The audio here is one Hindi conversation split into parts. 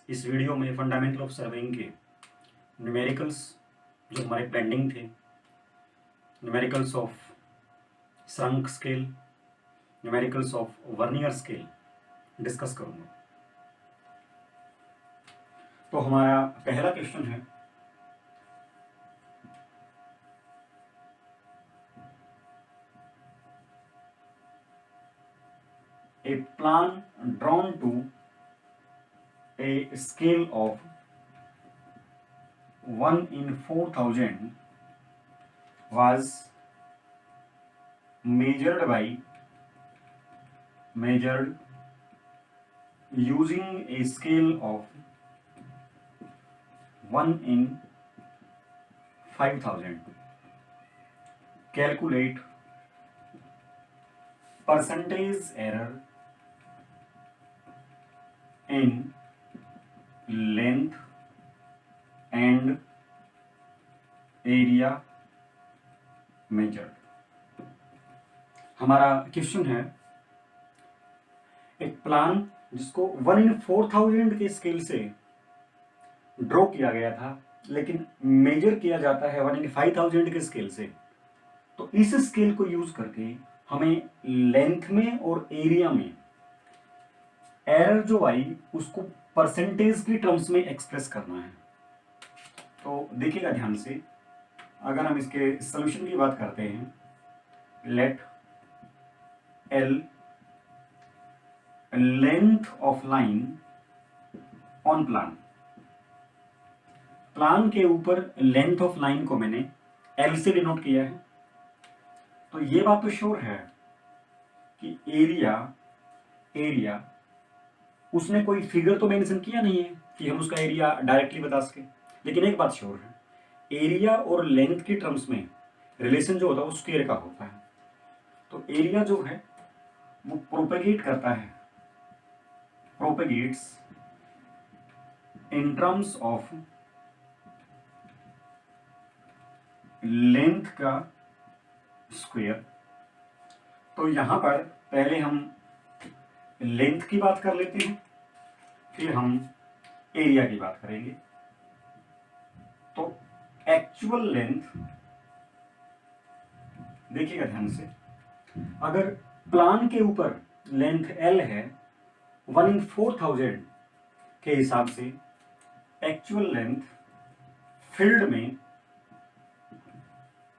इस वीडियो में फंडामेंटल ऑफ सर्वेइंग के न्यूमेरिकल्स जो हमारे पेंडिंग थे, numericals of shrunk scale, numericals of vernier scale discuss करूंगा। तो हमारा पहला क्वेश्चन है, a plan drawn to a scale of 1 in 4000 was measured using a scale of 1 in 5000. Calculate percentage error in length and area measured। हमारा क्वेश्चन है, एक प्लान जिसको 1 in 4000 के स्केल से ड्रॉ किया गया था, लेकिन मेजर किया जाता है 1 in 5000 के स्केल से। तो इस स्केल को यूज करके हमें लेंथ में और एरिया में एरर जो आई उसको परसेंटेज की टर्म्स में एक्सप्रेस करना है। तो देखिएगा ध्यान से, अगर हम इसके सॉल्यूशन की बात करते हैं, let L length of line on plan. Plan के ऊपर लेंथ ऑफ लाइन को मैंने एल से डिनोट किया है। तो ये बात तो श्योर है कि एरिया उसने कोई फिगर तो मेंशन किया नहीं है कि हम उसका एरिया डायरेक्टली बता सके। लेकिन एक बात श्योर है, एरिया और लेंथ की टर्म्स में रिलेशन जो होता है वो स्क्वायर का होता है। तो एरिया जो है वो प्रोपेगेट्स इन टर्म्स ऑफ लेंथ का स्क्वायर। तो यहां पर पहले हम लेंथ की बात कर लेते हैं, फिर हम एरिया की बात करेंगे। तो एक्चुअल लेंथ, देखिएगा ध्यान से, अगर प्लान के ऊपर लेंथ एल है 1 in 4000 के हिसाब से, एक्चुअल लेंथ फील्ड में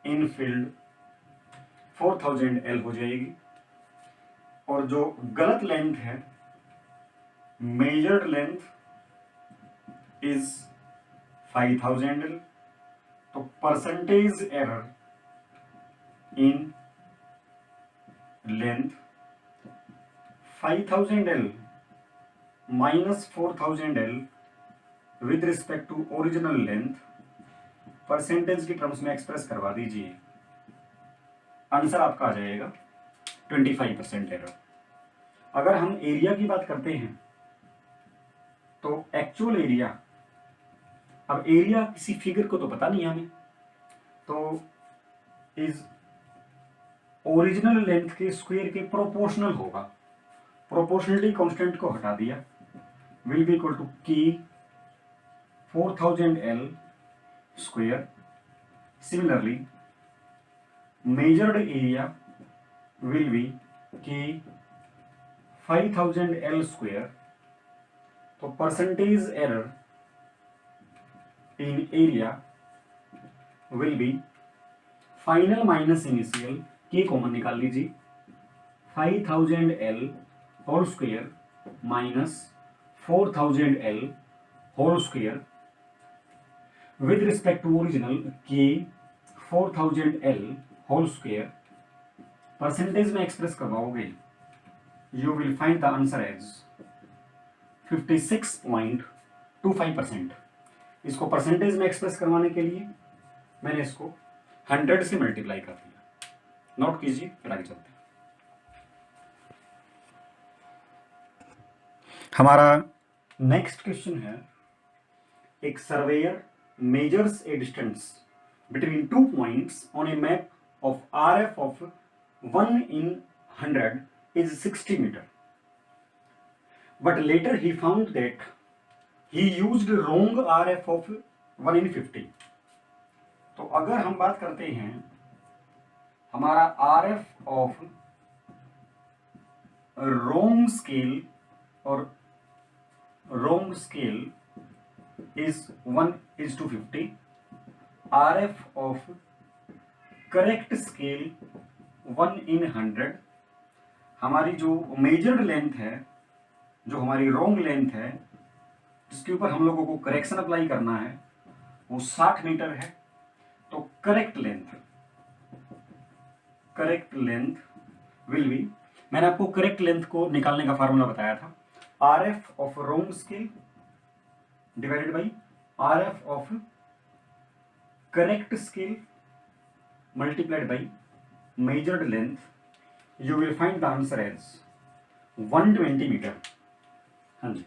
इन फील्ड 4000 एल हो जाएगी, और जो गलत लेंथ है, मेजर्ड लेंथ इज 5000 एल। तो percentage error in length 5000 L minus 4000 L with respect to original length percentage की टर्म्स में एक्सप्रेस करवा दीजिए। आंसर आपका आ जाएगा 25% एरर। अगर हम एरिया की बात करते हैं तो एक्चुअल एरिया, अब एरिया किसी फिगर को तो पता नहीं हमें, तो इज ओरिजिनल लेंथ के स्क्वायर के प्रोपोर्शनल होगा। प्रोपोर्शनलिटी कांस्टेंट को हटा दिया, will be equal to k 4000 L square. Similarly measured area will be k 5000 L square। तो percentage error in area will be final minus initial, k common निकाल लीजिए, 5000 L whole square minus 4000 L whole square with respect to original k 4000 L whole square. Percentage में एक्सप्रेस करवाओगे, you will find the answer as 56.25%। इसको परसेंटेज में एक्सप्रेस करवाने के लिए मैंने इसको 100 से मल्टीप्लाई कर दिया। नोट कीजिए, फिर आगे चलते हैं। हमारा नेक्स्ट क्वेश्चन है, एक surveyor measures A distance between 2 points on a map of RF of 1 in 100 is 60 meter. But later he found that he used wrong RF of 1 in 50। तो अगर हम बात करते हैं हमारा RF ऑफ रोंग स्केल, और wrong scale is 1:50, RF of correct scale 1 in 100। हमारी जो मेजर्ड लेंथ है, जो हमारी रोंग लेंथ है, जिसके ऊपर हम लोगों को करेक्शन अप्लाई करना है, वो 60 मीटर है। तो करेक्ट लेंथ विल बी, मैंने आपको करेक्ट लेंथ को निकालने का फार्मूला बताया था, RF of wrong scale divided by RF of correct scale multiplied by measured length. You will find the answer as 120 metre. हाँ जी,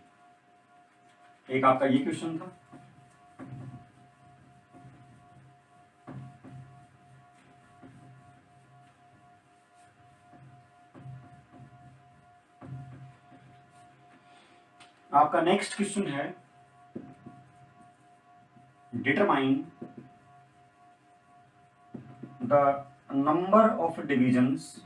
एक आपका ये क्वेश्चन था। आपका नेक्स्ट क्वेश्चन है, determine the number of divisions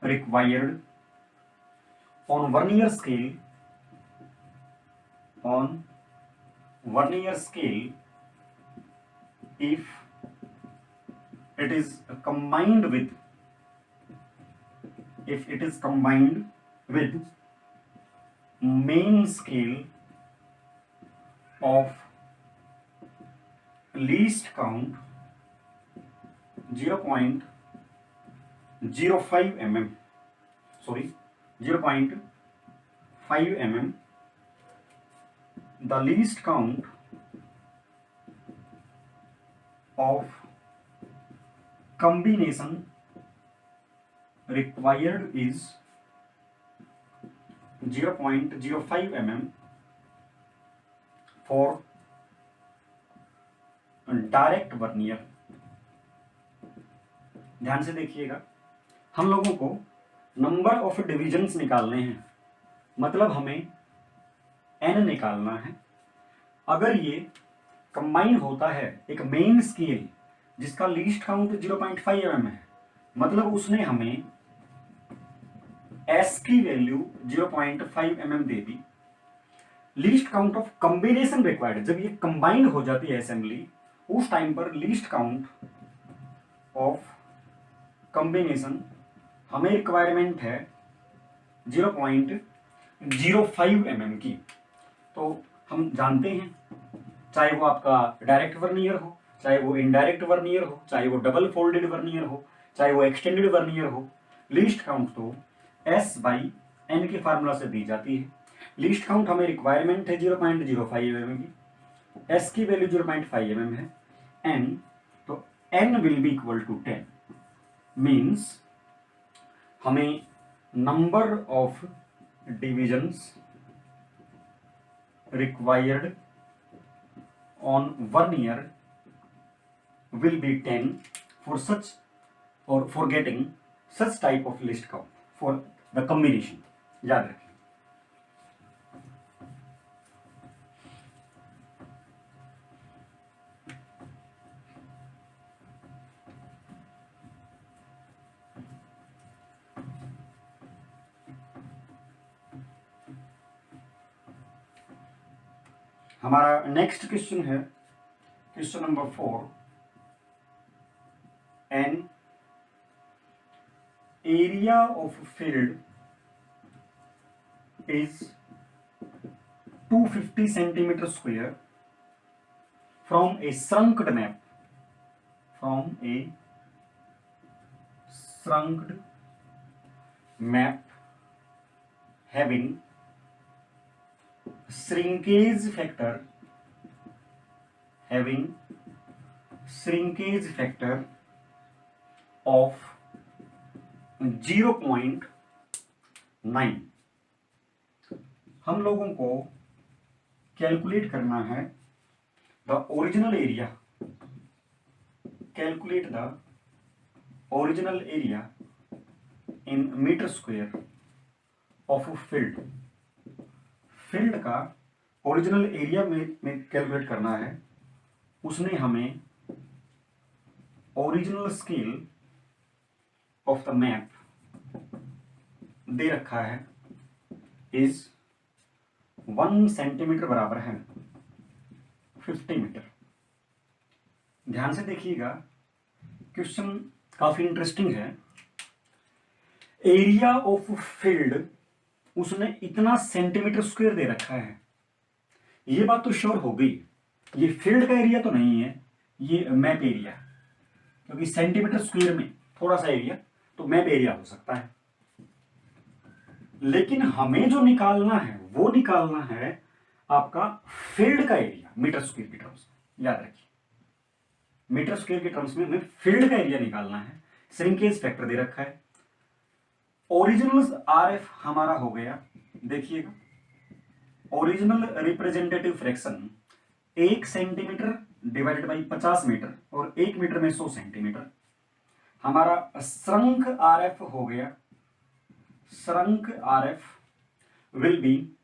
required on vernier scale if it is combined with main scale of least count 0.05 mm, 0.5 mm, the least count of combination required is 0.05 mm for direct vernier. ध्यान से देखिएगा, हम लोगों को नंबर ऑफ डिविजन्स निकालने हैं, मतलब हमें n निकालना है। अगर ये कंबाइन होता है एक मेन स्केल जिसका लीस्ट काउंट 0.5 mm है, मतलब उसने हमें s की value 0.5 mm they the. Least count of combination required, जब ये कंबाइन हो जाती है असेंबली, उस टाइम पर लीस्ट काउंट ऑफ कॉम्बिनेशन हमें रिक्वायरमेंट है 0.05 mm की। तो हम जानते हैं, चाहे वो आपका डायरेक्ट वर्नियर हो, चाहे वो इनडायरेक्ट वर्नियर हो, चाहे वो डबल फोल्डेड वर्नियर हो, चाहे वो एक्सटेंडेड वर्नियर हो, लीस्ट काउंट तो S/N के फार्मूला से दी जाती है। लीस्ट काउंट हमें रिक्वायरमेंट है 0.05 mm की, S की वैल्यू 0.5 mm है, N तो N will be equal to 10। Means हमें number of divisions required on vernier will be 10 for such और for getting such type of list count for the combination. याद रखिए। हमारा नेक्स्ट क्वेश्चन है question number 4। An area of field is 250 centimetre square from a shrunked map having shrinkage factor of 0.9। हम लोगों को कैलकुलेट करना है the original area in metre square of field. Field का ओरिजिनल एरिया में कैलकुलेट करना है। उसने हमें original scale of the map दे रखा है इज 1 सेंटीमीटर बराबर है 50 मीटर। ध्यान से देखिएगा, क्वेश्चन काफी इंटरेस्टिंग है। एरिया ऑफ फील्ड उसने इतना सेंटीमीटर स्क्वायर दे रखा है। ये बात तो श्योर हो गई, ये फील्ड का एरिया तो नहीं है, ये मैप एरिया, क्योंकि सेंटीमीटर स्क्वायर में थोड़ा सा एरिया तो मैप एरिया हो सकता है। लेकिन हमें जो निकालना है वो निकालना है आपका फील्ड का एरिया मीटर स्क्वायर की टर्म्स में। याद रखिए, मीटर स्क्वायर के टर्म्स में हमें फील्ड का एरिया निकालना है। श्रिंकेज फैक्टर दे रखा है। ओरिजिनल आरएफ हमारा हो गया, देखिएगा, original representative fraction 1 centimetre divided by 50 metre और 1 मीटर में 100 सेंटीमीटर। हमारा श्रंक आरएफ हो गया, shrunk RF will be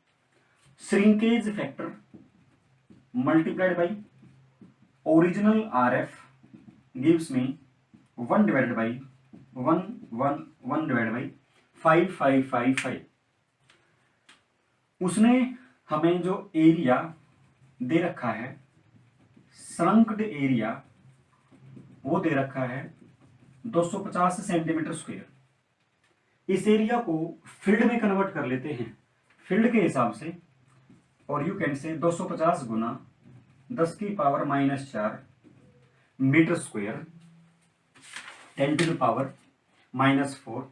shrinkage factor multiplied by original RF gives me 1 divided by 1 divided by 5555। उसने हमें जो एरिया दे रखा है, श्रंक्ड एरिया, वो दे रखा है 250 सेंटीमीटर स्क्वायर। इस एरिया को फील्ड में कन्वर्ट कर लेते हैं फील्ड के हिसाब से, और यू कैन से 250 गुना 10 की power -4 metre square 10 to the power -4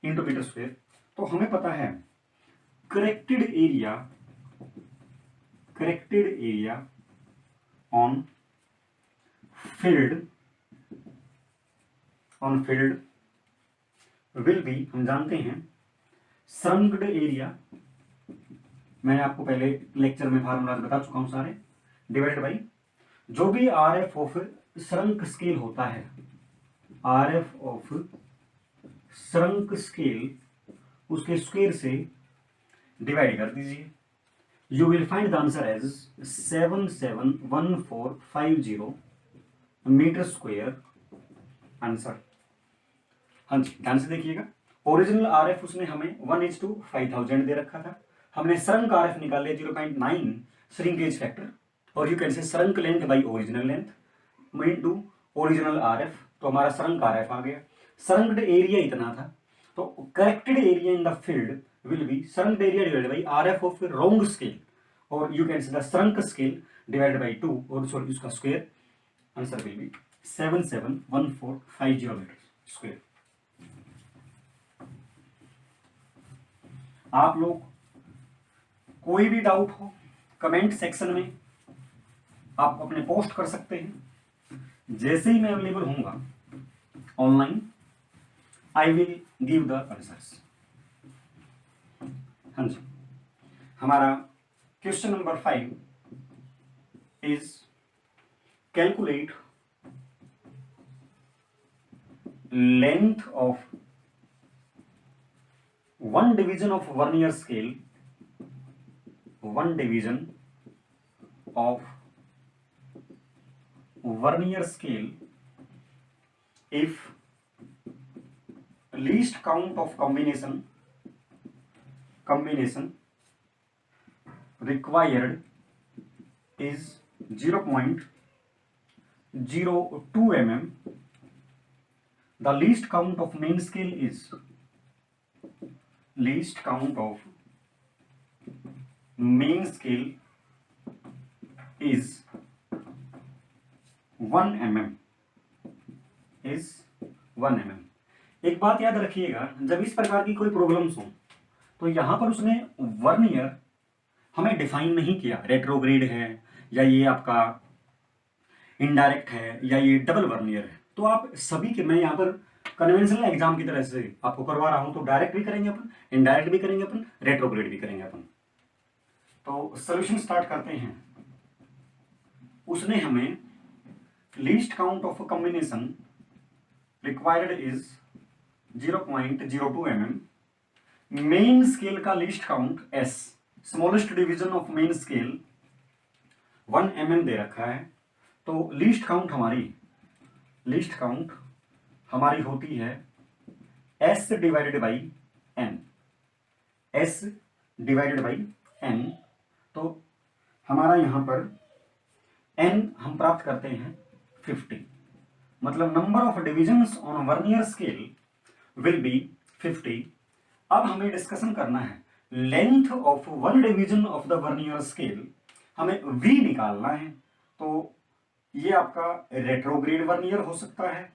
into metre square. तो हमें पता है corrected area on field will be, हम जानते हैं श्रंक्ड एरिया, मैंने आपको पहले लेक्चर में फार्मूला बता चुका हूं सारे, डिवाइडेड बाई जो भी आरएफ ऑफ श्रंक स्केल होता है, आरएफ ऑफ श्रंक स्केल, उसके स्क्वायर से डिवाइड कर दीजिए। You will find the answer as 771450 metre square answer. हाँ जी, ध्यान से देखिएगा, ओरिजिनल आरएफ उसने हमें 1:5000 दे रखा था। हमने श्रंक आरएफ निकाले 0.9 श्रिंकेज फैक्टर, और यू कैन से shrunk length by original length into original RF, तो हमारा श्रंक आरएफ आ गया। श्रंक्ड एरिया इतना था, तो corrected area in the field will be shrunked area divided by RF of wrong scale, और you can say the shrunk scale divided by 2, और सॉरी उसका square. Answer will be 771450 metre square. आप लोग कोई भी डाउट हो कमेंट सेक्शन में आप अपने पोस्ट कर सकते हैं। जैसे ही मैं अवेलेबल होऊंगा online, I will give the answers. हाँ जी, हमारा question number 5 is calculate length of 1 division of vernier scale, 1 division of vernier scale if least count of combination required is 0.02 mm. The least count of main scale is least count of main scale is 1 mm is 1 mm। एक बात याद रखिएगा, जब इस प्रकार की कोई प्रॉब्लम्स हो तो यहां पर उसने वर्नियर हमें डिफाइन नहीं किया, रेट्रोग्रेड है या ये आपका इनडायरेक्ट है या ये डबल वर्नियर है। तो आप सभी के, मैं यहाँ पर कन्वेंशनल एग्जाम की तरह से आपको करवा रहा हूं, तो डायरेक्ट भी करेंगे अपन, इनडायरेक्ट भी करेंगे अपन, रेट्रोग्रेड भी करेंगे अपन। तो सॉल्यूशन स्टार्ट करते हैं। उसने हमें least count of combination required is 0.02 mm। Main scale का least count s, smallest division of main scale 1 mm दे रखा है। तो लीस्ट काउंट हमारी होती है s divided by n, s divided by n। तो हमारा यहां पर n हम प्राप्त करते हैं 50, मतलब number of divisions on vernier scale will be 50। अब हमें डिस्कशन करना है length of one division of the vernier scale, हमें v निकालना है। तो ये आपका रेट्रोग्रेड वर्नियर हो सकता है,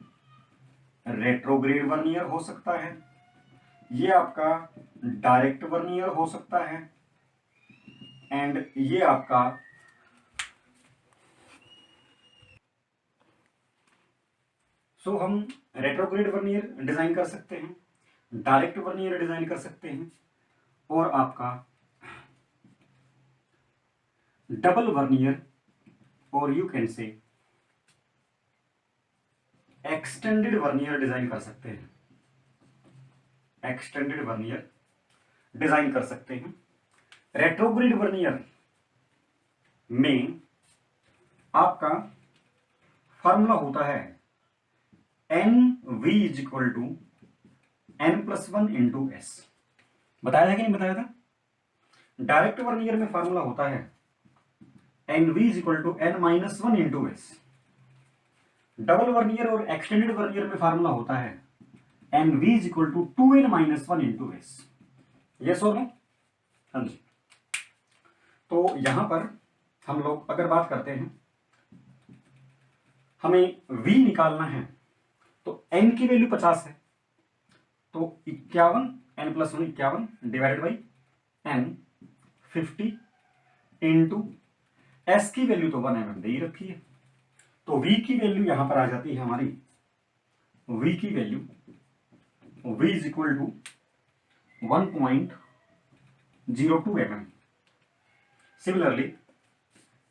ये आपका डायरेक्ट वर्नियर हो सकता है, एंड ये आपका हम रेट्रोग्रेड वर्नियर डिजाइन कर सकते हैं, डायरेक्ट वर्नियर डिजाइन कर सकते हैं, और आपका डबल वर्नियर, और यू कैन से एक्सटेंडेड वर्नियर डिजाइन कर सकते हैं, रेट्रोग्रेड वर्नियर में आपका फॉर्मूला होता है NV is equal to N+1 into S। बताया था कि नहीं बताया था? डायरेक्ट वर्नियर में फॉर्मूला होता है NV is equal to N-1 into S। Double vernier और एक्सटेंडेड वर्नियर में फॉर्मूला होता है NV is equal to 2N-1 into S। Yes और नो? हाँ जी। तो यहां पर हम लोग अगर बात करते हैं, हमें V निकालना है, तो N की वैल्यू 50 है, तो 51, N+1 51 divided by N 50 into S की वैल्यू तो 1 mm दे ही रखी है, तो V की वैल्यू यहां पर आ जाती है हमारी, V की value V is equal to 1.02 mm। Similarly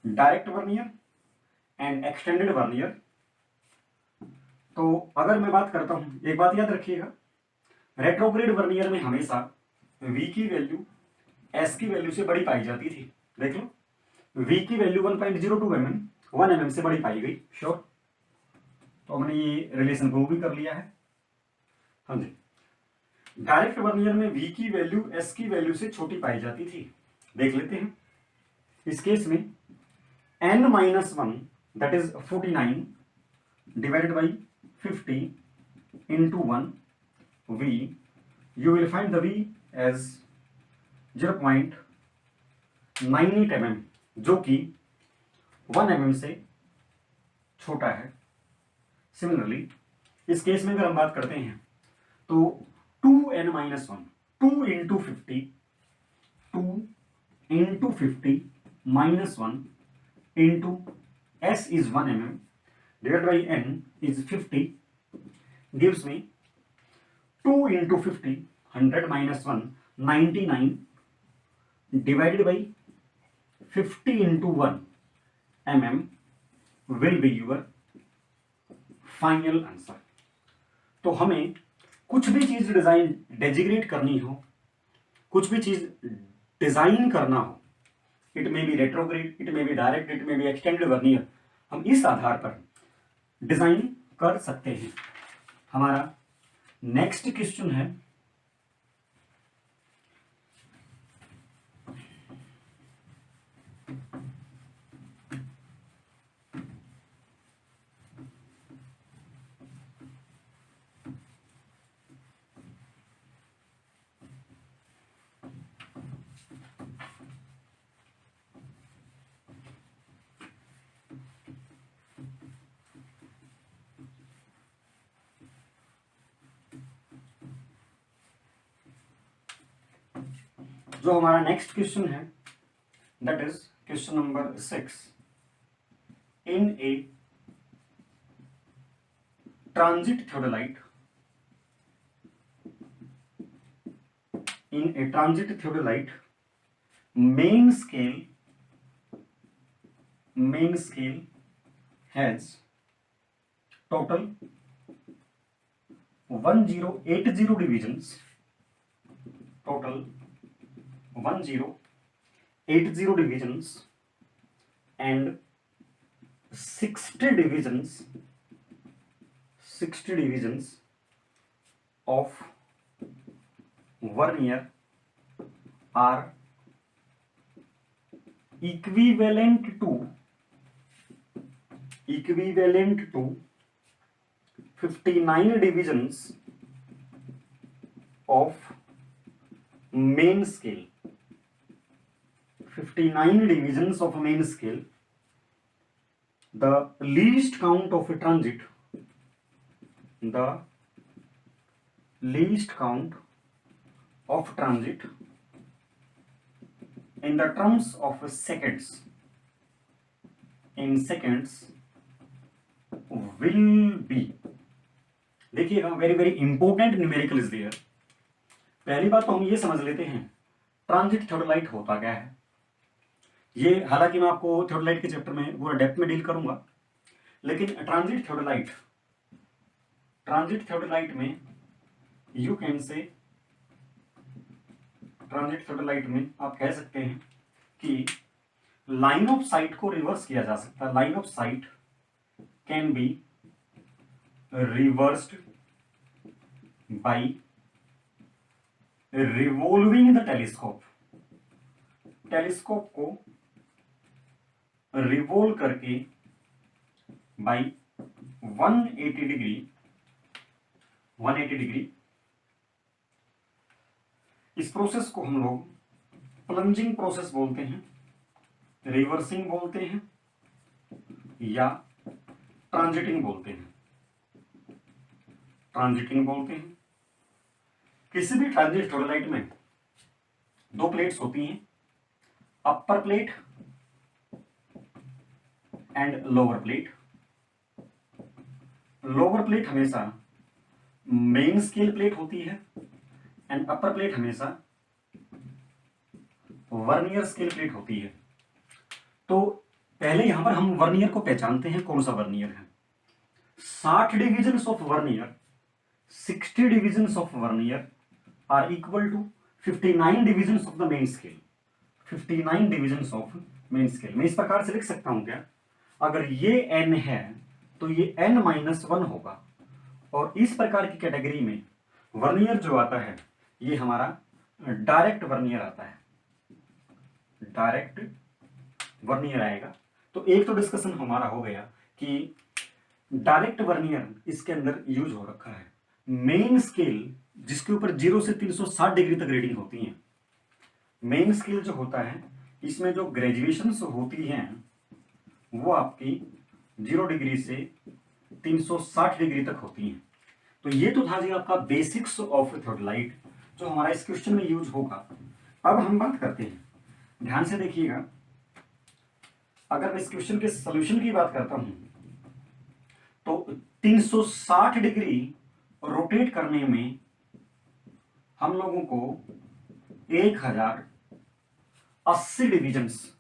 direct vernier and extended vernier, तो अगर मैं बात करता हूं, एक बात याद रखिएगा, रेट्रोग्रेड वर्नियर में हमेशा V की वैल्यू S की वैल्यू से बड़ी पाई जाती थी। देख लो, V की वैल्यू 1.02 mm 1 mm से बड़ी पाई गई, श्योर। तो हमने ये रिलेशन प्रूव भी कर लिया है। हाँ जी। डायरेक्ट वर्नियर में V की वैल्यू S की वैल्यू से छोटी पाई जाती थी। देख लेते हैं, इस केस में N-1 that is 49 divided by 50 into 1 V, you will find the V as 0.98 mm, जो कि 1 mm से छोटा है। सिमिलरली इस केस में अगर हम बात करते हैं, तो 2N-1 2 into 50 -1 into S is 1 mm divided by N is 50 gives me 2 into 50 100 minus 1 99 divided by 50 into 1 mm will be your final answer। तो हमें कुछ भी चीज डिजाइन डेजिग्नेट करनी हो, कुछ भी चीज डिजाइन करना हो, it may be retrograde, it may be direct, it may be extended vernier, हम इस आधार पर डिजाइन कर सकते हैं। हमारा नेक्स्ट क्वेश्चन है, जो हमारा नेक्स्ट क्वेश्चन है that is question number 6। In A transit theodolite, main scale has total 1080 divisions, total 1080 divisions and 60 divisions of vernier are equivalent to 59 divisions of main scale. 59 divisions of main scale. The least count of a transit, the least count of transit in the terms of seconds, in seconds will be, देखिएगा very very important numerical is there. पहली बात तो हम ये समझ लेते हैं ट्रांजिट थियोडोलाइट होता क्या है। ये हालांकि मैं आपको थियोडोलाइट के चैप्टर में पूरा डेप्थ में डील करूंगा, लेकिन ट्रांजिट थियोडोलाइट में यू कैन से, ट्रांजिट थियोडोलाइट में आप कह सकते हैं कि लाइन ऑफ साइट को रिवर्स किया जा सकता है। Line of site can be reversed bye revolving the telescope. Telescope को रिवॉल्व करके बाय 180 डिग्री। इस प्रोसेस को हम लोग प्लंजिंग प्रोसेस बोलते हैं, रिवर्सिंग बोलते हैं या ट्रांजिटिंग बोलते हैं। किसी भी ट्रांजिट थियोडोलाइट में दो प्लेट्स होती हैं, upper plate and lower plate. Lower plate हमेशा मेन स्केल प्लेट होती है एंड अपर प्लेट हमेशा वर्नियर स्केल प्लेट होती है। तो पहले यहां पर हम वर्नियर को पहचानते हैं, कौन सा वर्नियर है। 60 divisions of vernier, 60 divisions of vernier are equal to 59 divisions of the main scale. 59 divisions of main scale. मैं इस प्रकार से लिख सकता हूं क्या, अगर ये n है तो ये n-1 होगा। और इस प्रकार की कैटेगरी में वर्नियर जो आता है ये हमारा डायरेक्ट वर्नियर आता है, डायरेक्ट वर्नियर आएगा। तो एक तो डिस्कशन हमारा हो गया कि डायरेक्ट वर्नियर इसके अंदर यूज हो रखा है। मेन स्केल जिसके ऊपर 0 से 360 डिग्री तक रीडिंग होती है, मेन स्केल जो होता है इसमें जो ग्रेजुएशंस होती हैं वो आपकी 0 डिग्री से 360 डिग्री तक होती हैं। तो ये तो था जी आपका बेसिक्स ऑफ थियोडोलाइट जो हमारा इस क्वेश्चन में यूज होगा। अब हम बात करते हैं, ध्यान से देखिएगा। अगर मैं इस क्वेश्चन के सॉल्यूशन की बात करता हूं तो 360 डिग्री रोटेट करने में हम लोगों को 1080 डिविजन्स,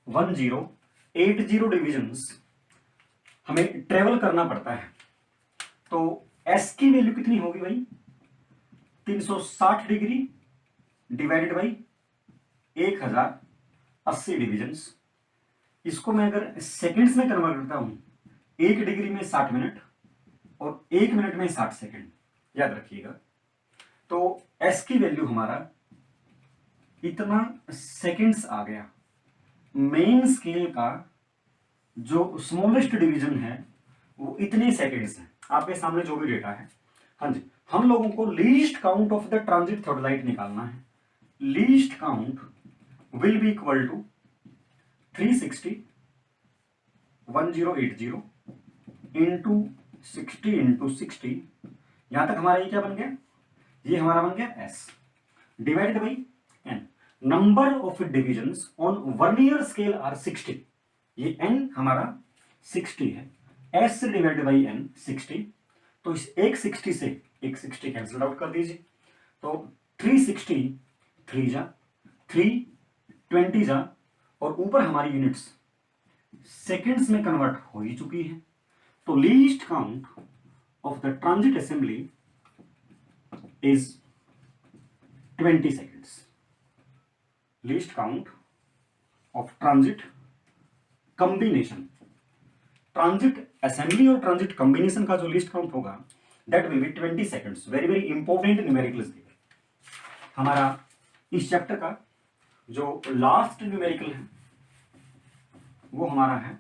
1080 डिविजन्स हमें ट्रेवल करना पड़ता है। तो s की वैल्यू कितनी होगी भाई, 360 डिग्री डिवाइडेड बाई 1080 डिविजन्स। इसको मैं अगर सेकंड्स में कन्वर्ट करता हूं, 1 डिग्री में 60 मिनट और 1 मिनट में 60 सेकंड, याद रखिएगा। तो s की वैल्यू हमारा इतना सेकंड्स आ गया। मेन स्केल का जो स्मॉलेस्ट डिवीजन है वो इतने सेकंड्स है। आपके सामने जो भी डेटा है, हाँ जी, हम लोगों को least count of the transit theodolite निकालना है। Least count will be equal to 360 1080 into 60 into 60। यहां तक हमारा ये क्या बन गया, ये हमारा बन गया s divided by n। Number of divisions on vernier scale are 60। ये n हमारा 60 है, s डिवाइडेड बाई n 60। तो इस एक 60 से एक 60 कैंसिल आउट कर दीजिए। तो 360 3 जा 320 जा, और ऊपर हमारी यूनिट्स सेकेंड्स में कन्वर्ट हो ही चुकी है। तो least count of the transit assembly is 20 seconds. Least count of transit combination, transit assembly और ट्रांजिट कॉम्बिनेशन का जो लिस्ट काउंट होगा that will be 20 seconds. Very very important numerical is there. हमारा इस चैप्टर का जो लास्ट न्यूमेरिकल है वो हमारा है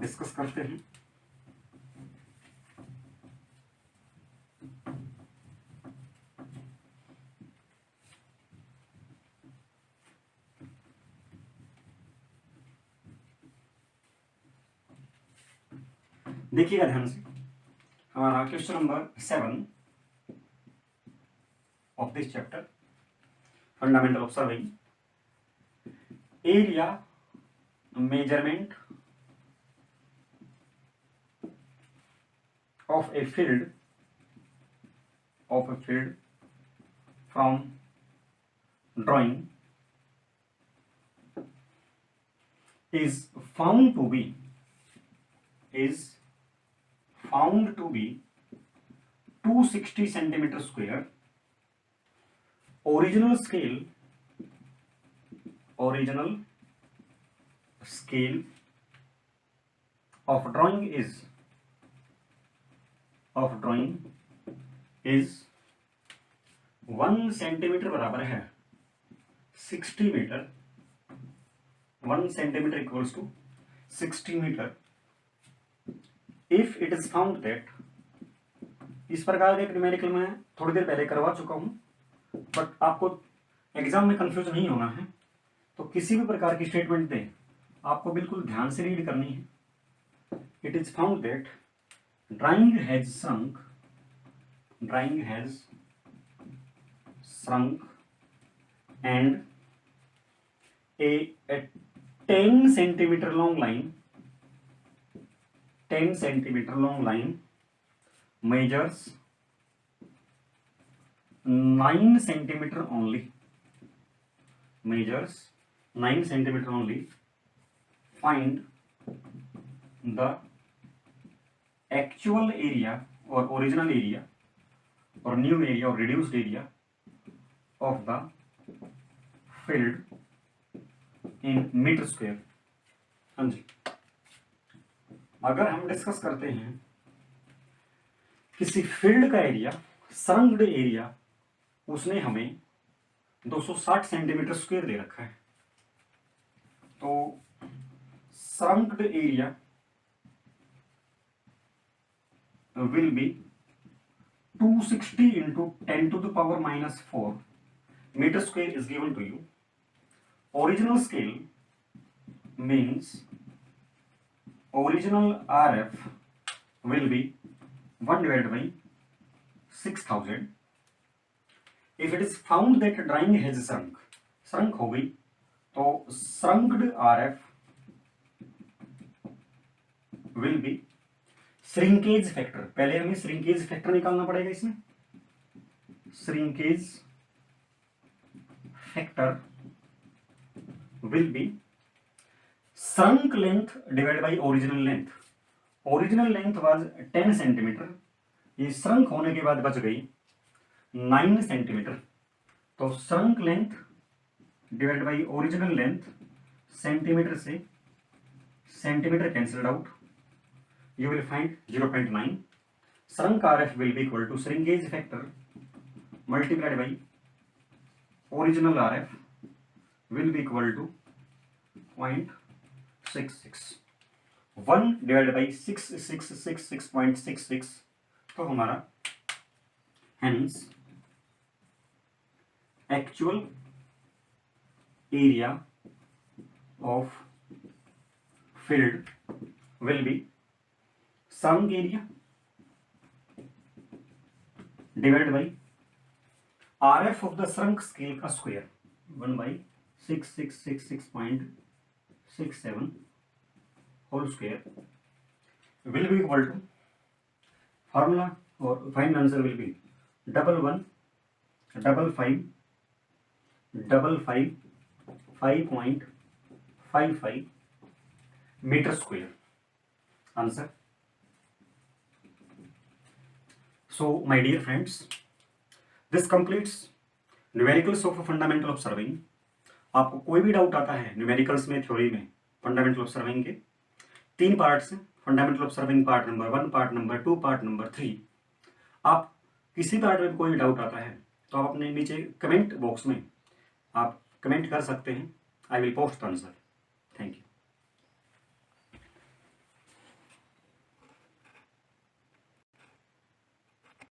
डिस्कस करते हैं. देखिएगा ध्यान से. हमारा question number 7 of this chapter, fundamental of surveying. Area measurement of a field from drawing is found to be 260 centimeter square. Original scale of drawing is 1 centimetre बराबर है 60 metre. 1 centimetre equals to 60 metre. If it is found that, इस प्रकार के न्यूमेरिकल में थोड़ी देर पहले करवा चुका हूं, बट आपको एग्जाम में कंफ्यूज नहीं होना है तो किसी भी प्रकार की स्टेटमेंट दें आपको बिल्कुल ध्यान से रीड करनी है. It is found that drawing has shrunk and a 10 centimeter long line measures 9 centimeter only. Find the actual area or original area or new area or reduced area of the field in meter square. हाँ जी, अगर हम डिस्कस करते हैं किसी फील्ड का एरिया, सरंग्ड एरिया, उसने हमें 260 सेंटीमीटर स्क्वायर दे रखा है, तो सरंग्ड area will be 260 into 10 to the power minus 4 meter square is given to you. Original scale means original RF will be 1 divided by 6000. If it is found that drawing has shrunk हो गई, तो shrunked RF will be shrinkage factor. पहले हमें श्रिंकेज फैक्टर निकालना पड़ेगा. इसमें shrinkage factor will be shrunk length divide by original length. Original length was 10 centimetre, ये श्रंक होने के बाद बच गई 9 सेंटीमीटर. तो shrunk length divide by original length, centimetre से centimetre cancelled out, you will find 0.9. Shrunk RF will be equal to shrinkage factor multiplied by original RF will be equal to 0.66. 1 divided by 666.66. तो हमारा hence actual area of field will be shrunk area divided by RF of the shrunk scale का square 1 by 6666.67 whole square will be equal to formula or final answer will be 5.55 meter square. Answer So, my dear friends, this completes numericals of fundamental observing. आपको कोई भी डाउट आता है न्यूमेरिकल्स में, थ्योरी में, फंडामेंटल ऑब्जर्विंग के 3 पार्ट्स हैं। Fundamental observing part number 1, part number 2, part number 3। आप किसी पार्ट में कोई डाउट आता है तो आप अपने नीचे कमेंट बॉक्स में आप कमेंट कर सकते हैं। I will post the answer. Thank you.